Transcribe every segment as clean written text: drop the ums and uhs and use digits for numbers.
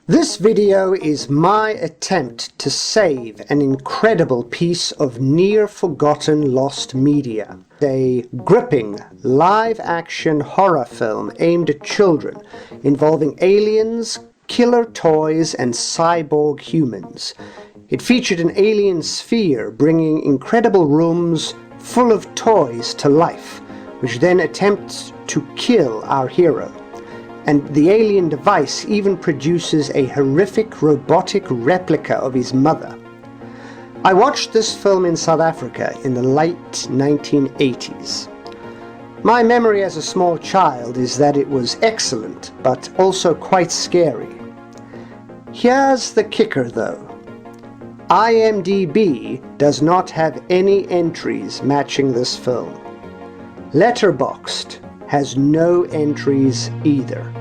This video is my attempt to save an incredible piece of near-forgotten lost media. A gripping, live-action horror film aimed at children, involving aliens, killer toys, and cyborg humans. It featured an alien sphere bringing incredible rooms full of toys to life, which then attempts to kill our hero. And the alien device even produces a horrific robotic replica of his mother. I watched this film in South Africa in the late 1980s. My memory as a small child is that it was excellent, but also quite scary. Here's the kicker though. IMDb does not have any entries matching this film. Letterboxd has no entries either.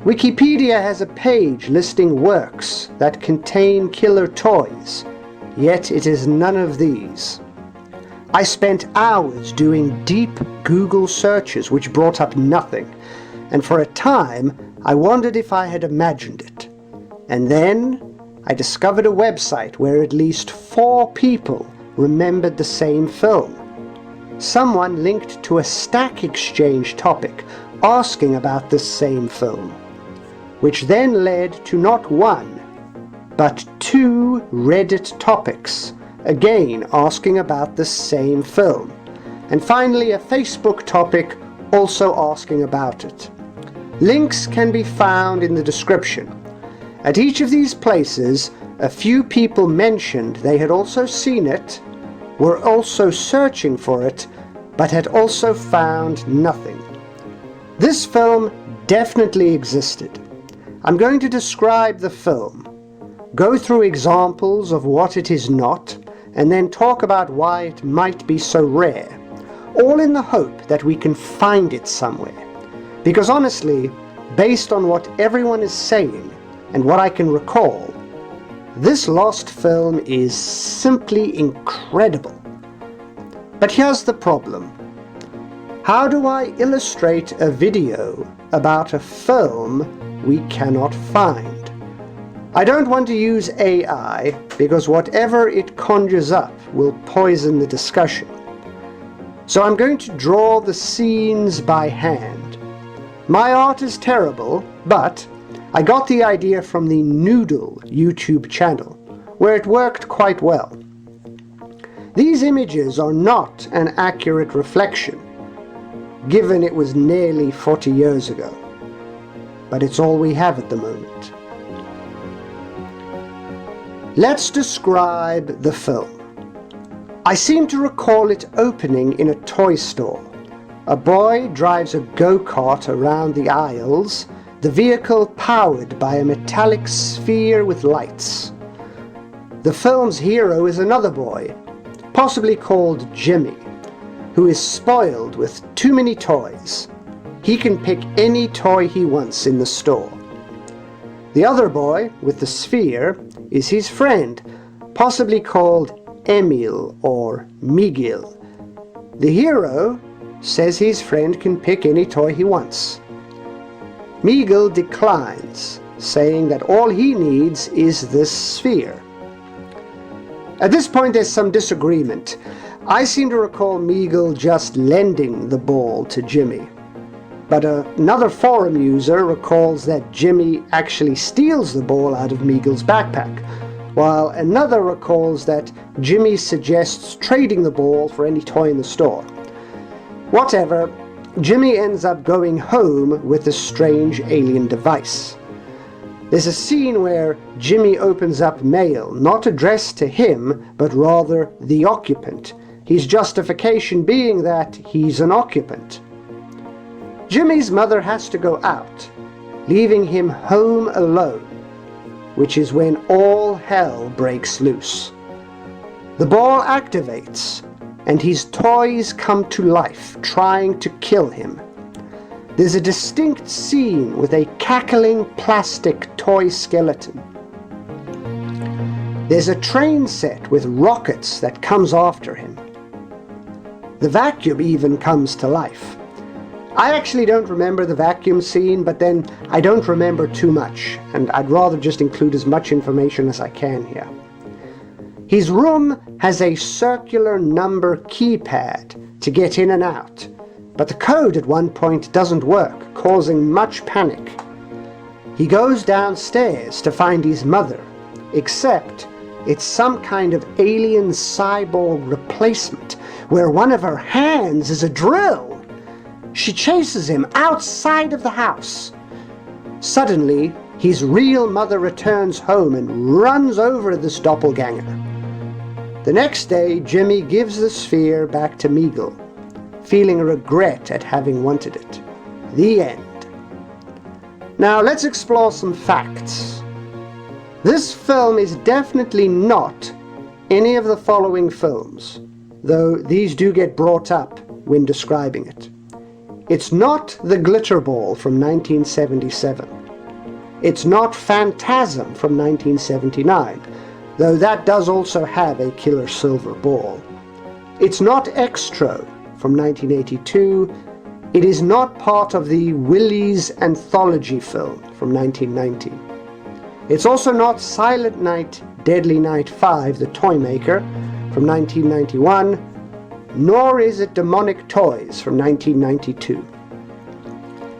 Wikipedia has a page listing works that contain killer toys, yet it is none of these. I spent hours doing deep Google searches which brought up nothing, and for a time I wondered if I had imagined it. And then I discovered a website where at least 4 people remembered the same film. Someone linked to a Stack Exchange topic asking about this same film, which then led to not 1, but 2 Reddit topics, again asking about the same film, and finally a Facebook topic also asking about it. Links can be found in the description. At each of these places, a few people mentioned they had also seen it, were also searching for it, but had also found nothing. This film definitely existed. I'm going to describe the film, go through examples of what it is not, and then talk about why it might be so rare, all in the hope that we can find it somewhere. Because honestly, based on what everyone is saying and what I can recall, this lost film is simply incredible. But here's the problem. How do I illustrate a video about a film we cannot find? I don't want to use AI because whatever it conjures up will poison the discussion. So I'm going to draw the scenes by hand. My art is terrible, but I got the idea from the Noodle YouTube channel, where it worked quite well. These images are not an accurate reflection, given it was nearly 40 years ago, but it's all we have at the moment. Let's describe the film. I seem to recall it opening in a toy store. A boy drives a go-kart around the aisles, the vehicle powered by a metallic sphere with lights. The film's hero is another boy, possibly called Jimmy, who is spoiled with too many toys. He can pick any toy he wants in the store. The other boy, with the sphere, is his friend, possibly called Emil or Miguel. The hero says his friend can pick any toy he wants. Miguel declines, saying that all he needs is this sphere. At this point there's some disagreement. I seem to recall Miguel just lending the ball to Jimmy. But another forum user recalls that Jimmy actually steals the ball out of Miguel's backpack, while another recalls that Jimmy suggests trading the ball for any toy in the store. Whatever, Jimmy ends up going home with the strange alien device. There's a scene where Jimmy opens up mail, not addressed to him, but rather the occupant, his justification being that he's an occupant. Jimmy's mother has to go out, leaving him home alone, which is when all hell breaks loose. The ball activates, and his toys come to life, trying to kill him. There's a distinct scene with a cackling plastic toy skeleton. There's a train set with rockets that comes after him. The vacuum even comes to life. I actually don't remember the vacuum scene, but then I don't remember too much, and I'd rather just include as much information as I can here. His room has a circular number keypad to get in and out, but the code at one point doesn't work, causing much panic. He goes downstairs to find his mother, except it's some kind of alien cyborg replacement, where one of her hands is a drill. She chases him outside of the house. Suddenly, his real mother returns home and runs over this doppelganger. The next day, Jimmy gives the sphere back to Meagle, feeling a regret at having wanted it. The end. Now let's explore some facts. This film is definitely not any of the following films, though these do get brought up when describing it. It's not the Glitterball from 1977. It's not Phantasm from 1979, though that does also have a killer silver ball. It's not Xtro from 1982. It is not part of the Willies anthology film from 1990. It's also not Silent Night, Deadly Night 5, The Toymaker from 1991, nor is it Demonic Toys from 1992.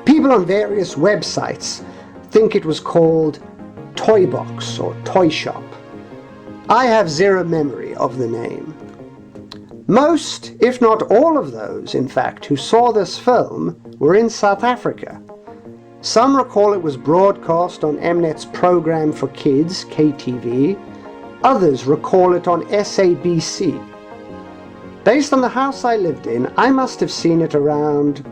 People on various websites think it was called Toy Box or Toy Shop. I have zero memory of the name. Most, if not all of those, in fact, who saw this film were in South Africa. Some recall it was broadcast on Mnet's Program for Kids, KTV. Others recall it on SABC. Based on the house I lived in, I must have seen it around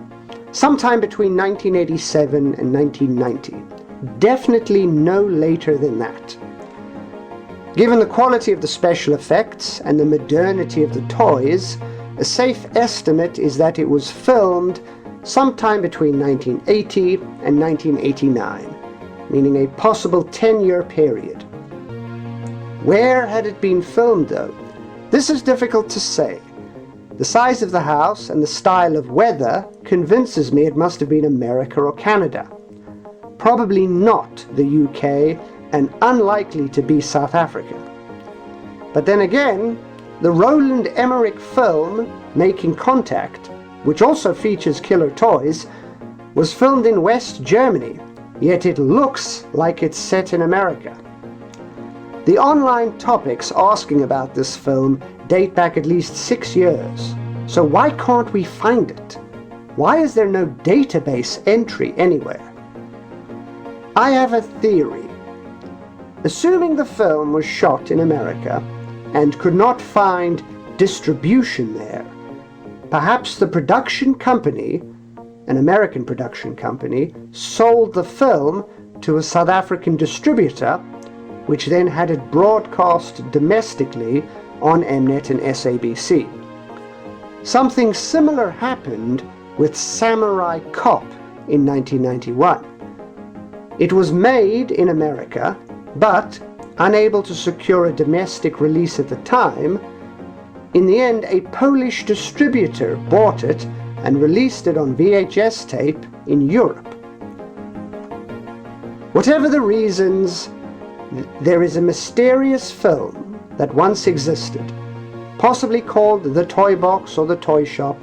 sometime between 1987 and 1990. Definitely no later than that. Given the quality of the special effects and the modernity of the toys, a safe estimate is that it was filmed sometime between 1980 and 1989, meaning a possible 10-year period. Where had it been filmed, though? This is difficult to say. The size of the house and the style of weather convinces me it must have been America or Canada. Probably not the UK, and unlikely to be South Africa. But then again, the Roland Emmerich film, Making Contact, which also features killer toys, was filmed in West Germany, yet it looks like it's set in America. The online topics asking about this film date back at least 6 years, so why can't we find it? Why is there no database entry anywhere? I have a theory. Assuming the film was shot in America and could not find distribution there, perhaps the production company, an American production company, sold the film to a South African distributor, which then had it broadcast domestically on Mnet and SABC. Something similar happened with Samurai Cop in 1991. It was made in America, but, unable to secure a domestic release at the time, in the end a Polish distributor bought it and released it on VHS tape in Europe. Whatever the reasons, there is a mysterious film that once existed, possibly called The Toy Box or The Toy Shop,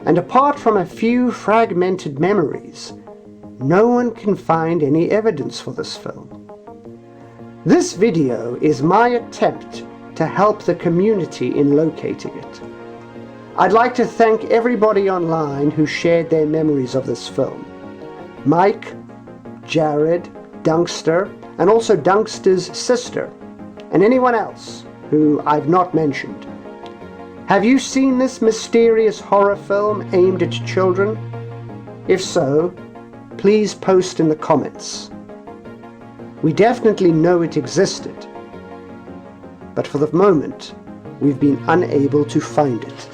and apart from a few fragmented memories, no one can find any evidence for this film. This video is my attempt to help the community in locating it. I'd like to thank everybody online who shared their memories of this film. Mike, Jared, Dunkster, and also Dunkster's sister, and anyone else who I've not mentioned. Have you seen this mysterious horror film aimed at children? If so, please post in the comments. We definitely know it existed, but for the moment, we've been unable to find it.